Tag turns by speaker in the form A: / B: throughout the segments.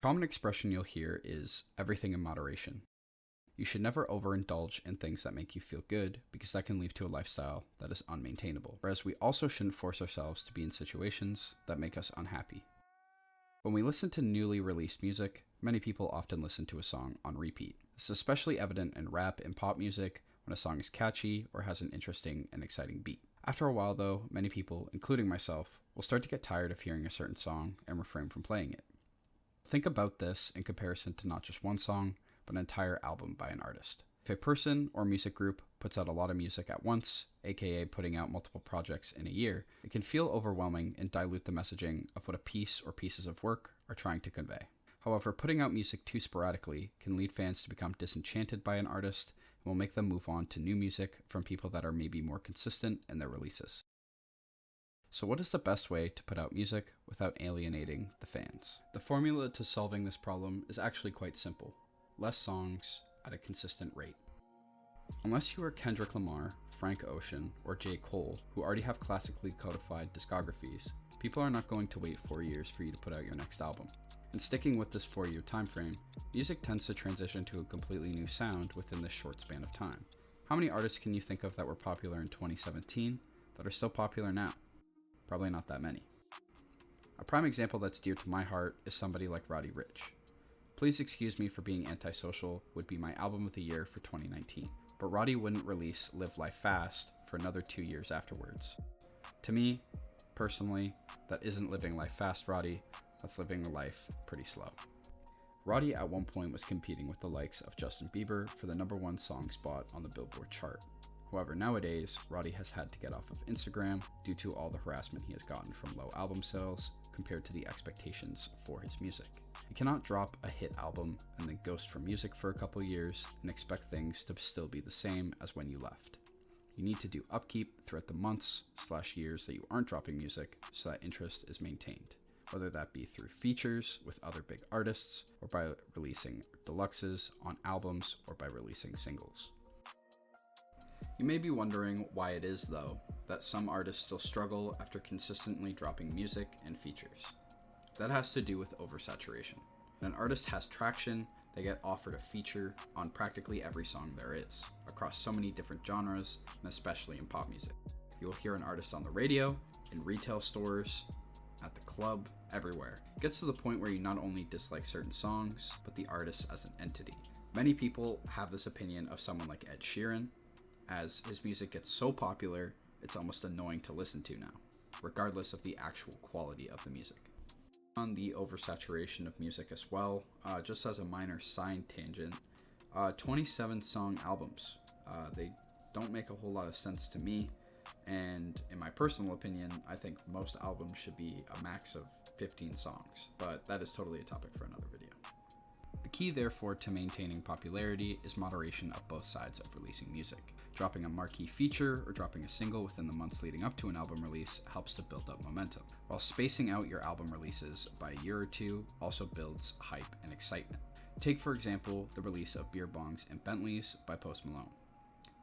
A: Common expression you'll hear is everything in moderation. You should never overindulge in things that make you feel good because that can lead to a lifestyle that is unmaintainable. Whereas we also shouldn't force ourselves to be in situations that make us unhappy. When we listen to newly released music, many people often listen to a song on repeat. This is especially evident in rap and pop music when a song is catchy or has an interesting and exciting beat. After a while though, many people, including myself, will start to get tired of hearing a certain song and refrain from playing it. Think about this in comparison to not just one song, but an entire album by an artist. If a person or music group puts out a lot of music at once, aka putting out multiple projects in a year, it can feel overwhelming and dilute the messaging of what a piece or pieces of work are trying to convey. However, putting out music too sporadically can lead fans to become disenchanted by an artist and will make them move on to new music from people that are maybe more consistent in their releases. So what is the best way to put out music without alienating the fans? The formula to solving this problem is actually quite simple. Less songs at a consistent rate. Unless you are Kendrick Lamar, Frank Ocean, or J. Cole, who already have classically codified discographies, people are not going to wait 4 years for you to put out your next album. And sticking with this 4-year time frame, music tends to transition to a completely new sound within this short span of time. How many artists can you think of that were popular in 2017 that are still popular now? Probably not that many. A prime example that's dear to my heart is somebody like Roddy Ricch. Please Excuse Me for Being Antisocial would be my album of the year for 2019, but Roddy wouldn't release Live Life Fast for another 2 years afterwards. To me, personally, that isn't living life fast, Roddy. That's living a life pretty slow. Roddy at one point was competing with the likes of Justin Bieber for the #1 song spot on the Billboard chart. However, nowadays, Roddy has had to get off of Instagram due to all the harassment he has gotten from low album sales compared to the expectations for his music. You cannot drop a hit album and then ghost from music for a couple years and expect things to still be the same as when you left. You need to do upkeep throughout the months/years that you aren't dropping music so that interest is maintained, whether that be through features with other big artists, or by releasing deluxes on albums, or by releasing singles. You may be wondering why it is, though, that some artists still struggle after consistently dropping music and features. That has to do with oversaturation. When an artist has traction, they get offered a feature on practically every song there is, across so many different genres, and especially in pop music. You will hear an artist on the radio, in retail stores, at the club, everywhere. It gets to the point where you not only dislike certain songs, but the artist as an entity. Many people have this opinion of someone like Ed Sheeran, as his music gets so popular, it's almost annoying to listen to now, regardless of the actual quality of the music. On the oversaturation of music as well, just as a minor side tangent, 27 song albums. They don't make a whole lot of sense to me, and in my personal opinion, I think most albums should be a max of 15 songs, but that is totally a topic for another video. The key, therefore, to maintaining popularity is moderation of both sides of releasing music. Dropping a marquee feature or dropping a single within the months leading up to an album release helps to build up momentum, while spacing out your album releases by a year or two also builds hype and excitement. Take, for example, the release of Beer Bongs and Bentleys by Post Malone.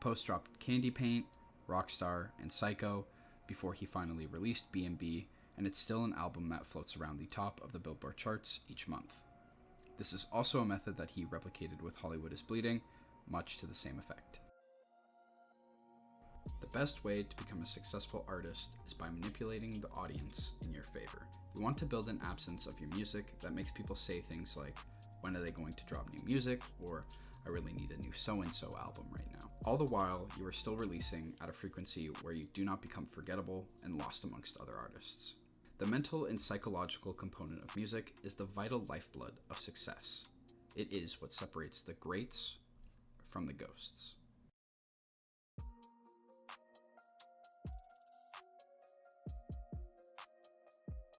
A: Post dropped Candy Paint, Rockstar, and Psycho before he finally released B&B, and it's still an album that floats around the top of the Billboard charts each month. This is also a method that he replicated with Hollywood is Bleeding, much to the same effect. The best way to become a successful artist is by manipulating the audience in your favor. You want to build an absence of your music that makes people say things like, when are they going to drop new music? Or, I really need a new so-and-so album right now. All the while, you are still releasing at a frequency where you do not become forgettable and lost amongst other artists. The mental and psychological component of music is the vital lifeblood of success. It is what separates the greats from the ghosts.